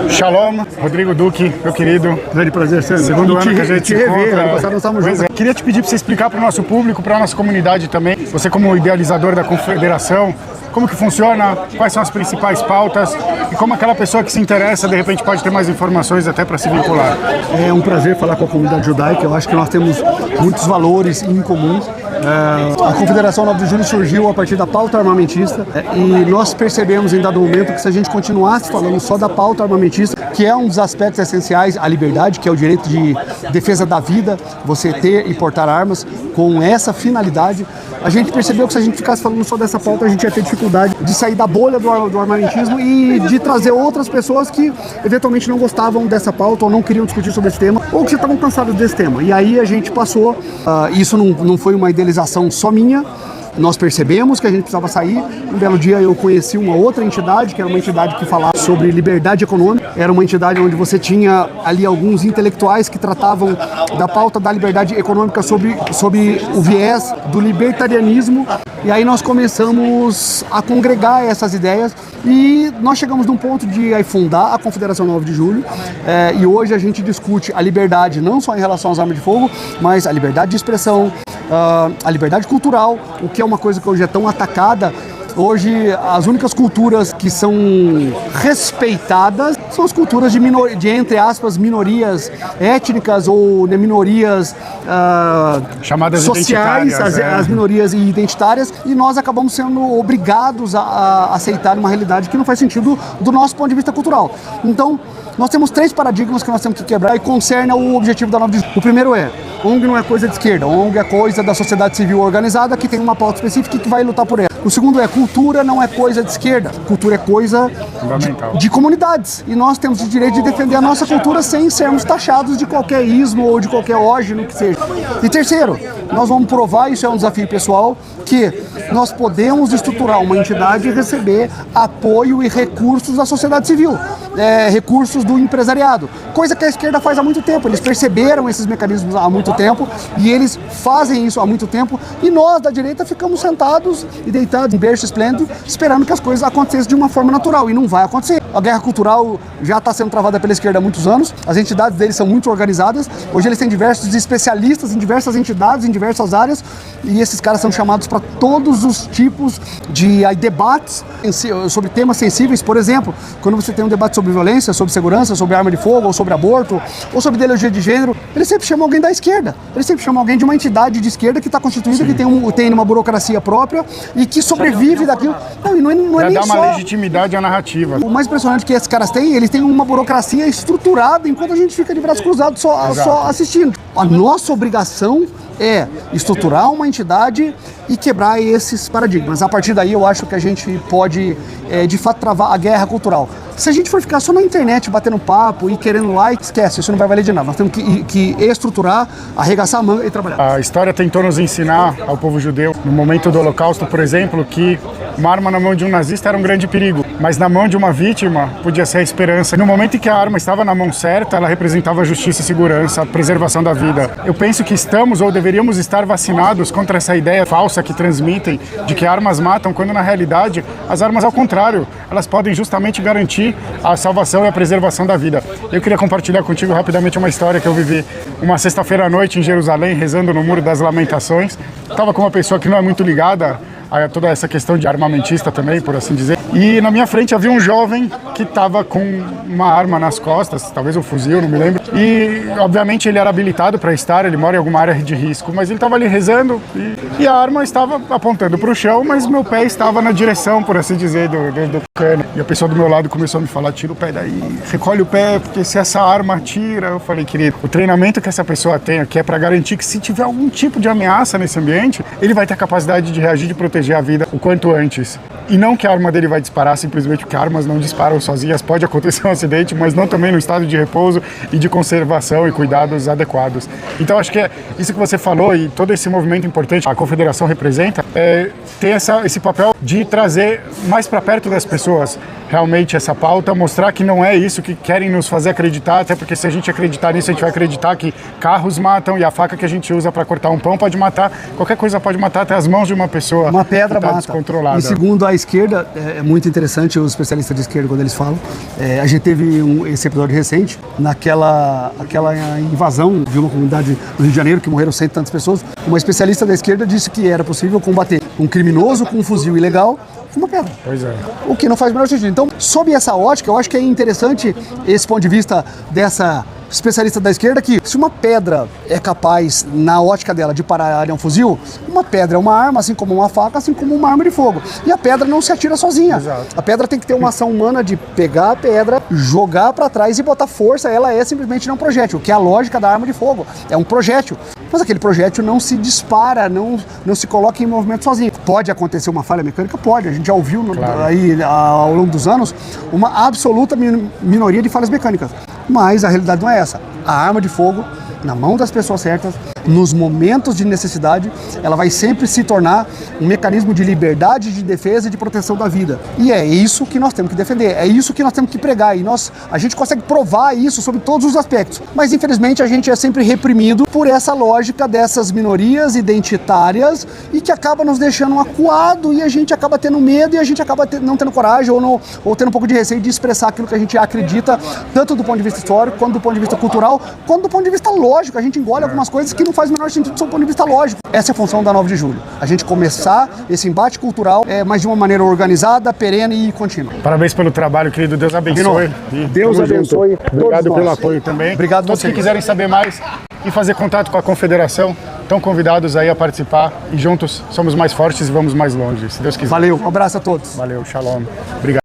Shalom, Rodrigo Duque, meu querido. Grande prazer, Sandro. Segundo ano que a gente se encontra. Ano passado nós estávamos juntos. Queria te pedir para você explicar para o nosso público, para a nossa comunidade também, você como idealizador da confederação, como que funciona, quais são as principais pautas e como aquela pessoa que se interessa, de repente, pode ter mais informações até para se vincular. É um prazer falar com a comunidade judaica. Eu acho que nós temos muitos valores em comum. A Confederação 9 de Julho surgiu a partir da pauta armamentista e nós percebemos em dado momento que se a gente continuasse falando só da pauta armamentista, que é um dos aspectos essenciais, a liberdade, que é o direito de defesa da vida, você ter e portar armas, com essa finalidade, a gente percebeu que se a gente ficasse falando só dessa pauta, a gente ia ter dificuldade de sair da bolha do armamentismo e de trazer outras pessoas que eventualmente não gostavam dessa pauta ou não queriam discutir sobre esse tema ou que já estavam cansados desse tema. E aí a gente passou, isso não foi uma idealização só minha, nós percebemos que a gente precisava sair. Um belo dia eu conheci uma outra entidade, que era uma entidade que falava sobre liberdade econômica. Era uma entidade onde você tinha ali alguns intelectuais que tratavam da pauta da liberdade econômica sobre o viés do libertarianismo. E aí nós começamos a congregar essas ideias e nós chegamos num ponto de fundar a Confederação 9 de Julho. E hoje a gente discute a liberdade não só em relação às armas de fogo, mas a liberdade de expressão, a liberdade cultural, o que é uma coisa que hoje é tão atacada. Hoje, as únicas culturas que são respeitadas são as culturas de entre aspas, minorias étnicas ou minorias chamadas sociais, as minorias identitárias, e nós acabamos sendo obrigados a aceitar uma realidade que não faz sentido do nosso ponto de vista cultural. Então, nós temos 3 paradigmas que nós temos que quebrar e concerne o objetivo da 9 de Julho. O primeiro é, ONG não é coisa de esquerda, ONG é coisa da sociedade civil organizada que tem uma pauta específica e que vai lutar por ela. O segundo é, cultura não é coisa de esquerda, cultura é coisa de comunidades. E nós temos o direito de defender a nossa cultura sem sermos taxados de qualquer ismo ou de qualquer ógeno que seja. E terceiro, nós vamos provar, isso é um desafio pessoal, que nós podemos estruturar uma entidade e receber apoio e recursos da sociedade civil, recursos do empresariado, coisa que a esquerda faz há muito tempo. Eles perceberam esses mecanismos há muito tempo e eles fazem isso há muito tempo, e nós da direita ficamos sentados e deitados em berço esplêndido esperando que as coisas acontecessem de uma forma natural, e não vai acontecer. A guerra cultural já está sendo travada pela esquerda há muitos anos, as entidades deles são muito organizadas, hoje eles têm diversos especialistas em diversas entidades, em diversas áreas, e esses caras são chamados para todos os tipos de debates sobre temas sensíveis. Por exemplo, quando você tem um debate sobre violência, sobre segurança, sobre arma de fogo, ou sobre aborto, ou sobre ideologia de gênero, eles sempre chamam alguém da esquerda, eles sempre chamam alguém de uma entidade de esquerda que está constituída, que tem uma burocracia própria e que sobrevive daquilo. Não é nem dar uma só legitimidade à narrativa. O mais impressionante que esses caras têm, eles têm uma burocracia estruturada, enquanto a gente fica de braços cruzados só assistindo. A nossa obrigação é estruturar uma entidade e quebrar esses paradigmas. A partir daí eu acho que a gente pode, de fato, travar a guerra cultural. Se a gente for ficar só na internet batendo papo e querendo like, esquece, isso não vai valer de nada. Nós temos que estruturar, arregaçar a manga e trabalhar. A história tentou nos ensinar ao povo judeu, no momento do Holocausto, por exemplo, que uma arma na mão de um nazista era um grande perigo, mas na mão de uma vítima podia ser a esperança. No momento em que a arma estava na mão certa, ela representava a justiça e segurança, a preservação da vida. Eu penso que estamos ou deveríamos estar vacinados contra essa ideia falsa que transmitem de que armas matam, quando na realidade as armas, ao contrário, elas podem justamente garantir a salvação e a preservação da vida. Eu queria compartilhar contigo rapidamente uma história que eu vivi uma sexta-feira à noite em Jerusalém, rezando no Muro das Lamentações. Estava com uma pessoa que não é muito ligada a toda essa questão de armamentista também, por assim dizer. E na minha frente havia um jovem que estava com uma arma nas costas, talvez um fuzil, não me lembro. E, obviamente, ele era habilitado para estar, ele mora em alguma área de risco, mas ele estava ali rezando e a arma estava apontando para o chão, mas meu pé estava na direção, por assim dizer, do cano. E a pessoa do meu lado começou a me falar, tira o pé daí, recolhe o pé, porque se essa arma atira... Eu falei, querido, o treinamento que essa pessoa tem aqui é para garantir que se tiver algum tipo de ameaça nesse ambiente, ele vai ter a capacidade de reagir, de proteger a vida o quanto antes. E não que a arma dele vai disparar simplesmente porque armas não disparam sozinhas, pode acontecer um acidente, mas não também no estado de repouso e de conservação e cuidados adequados. Então acho que é isso que você falou, e todo esse movimento importante a Confederação representa, tem esse papel de trazer mais para perto das pessoas realmente essa pauta, mostrar que não é isso que querem nos fazer acreditar, até porque se a gente acreditar nisso, a gente vai acreditar que carros matam e a faca que a gente usa para cortar um pão pode matar, qualquer coisa pode matar, até as mãos de uma pessoa pedra tá mata. descontrolada. E segundo a esquerda, é muito interessante os especialistas de esquerda quando eles falam. A gente teve esse episódio recente, aquela invasão de uma comunidade no Rio de Janeiro, que morreram 100 e tantas pessoas. Uma especialista da esquerda disse que era possível combater um criminoso com um fuzil ilegal com uma pedra. Pois é. O que não faz o menor sentido. Então, sob essa ótica, eu acho que é interessante esse ponto de vista dessa especialista da esquerda, que se uma pedra é capaz, na ótica dela, de parar um fuzil, uma pedra é uma arma, assim como uma faca, assim como uma arma de fogo. E a pedra não se atira sozinha. Exato. A pedra tem que ter uma ação humana de pegar a pedra, jogar para trás e botar força. Ela é simplesmente um projétil, que é a lógica da arma de fogo. É um projétil. Mas aquele projétil não se dispara, não se coloca em movimento sozinho. Pode acontecer uma falha mecânica? Pode. A gente já ouviu aí ao longo dos anos uma absoluta minoria de falhas mecânicas. Mas a realidade não é essa. A arma de fogo, na mão das pessoas certas, nos momentos de necessidade, ela vai sempre se tornar um mecanismo de liberdade, de defesa e de proteção da vida. E é isso que nós temos que defender, é isso que nós temos que pregar. E a gente consegue provar isso sobre todos os aspectos. Mas, infelizmente, a gente é sempre reprimido por essa lógica dessas minorias identitárias e que acaba nos deixando acuado e a gente acaba tendo medo e a gente acaba não tendo coragem ou tendo um pouco de receio de expressar aquilo que a gente acredita, tanto do ponto de vista histórico, quanto do ponto de vista cultural, quanto do ponto de vista lógico. A gente engole algumas coisas que não faz o menor sentido do seu ponto de vista lógico. Essa é a função da 9 de julho. A gente começar esse embate cultural, mas de uma maneira organizada, perene e contínua. Parabéns pelo trabalho, querido. Deus abençoe. Deus abençoe. Obrigado pelo apoio também. Obrigado Todos vocês. que quiserem saber mais e fazer contato com a Confederação, estão convidados aí a participar e juntos somos mais fortes e vamos mais longe, se Deus quiser. Valeu, um abraço a todos. Valeu, shalom. Obrigado.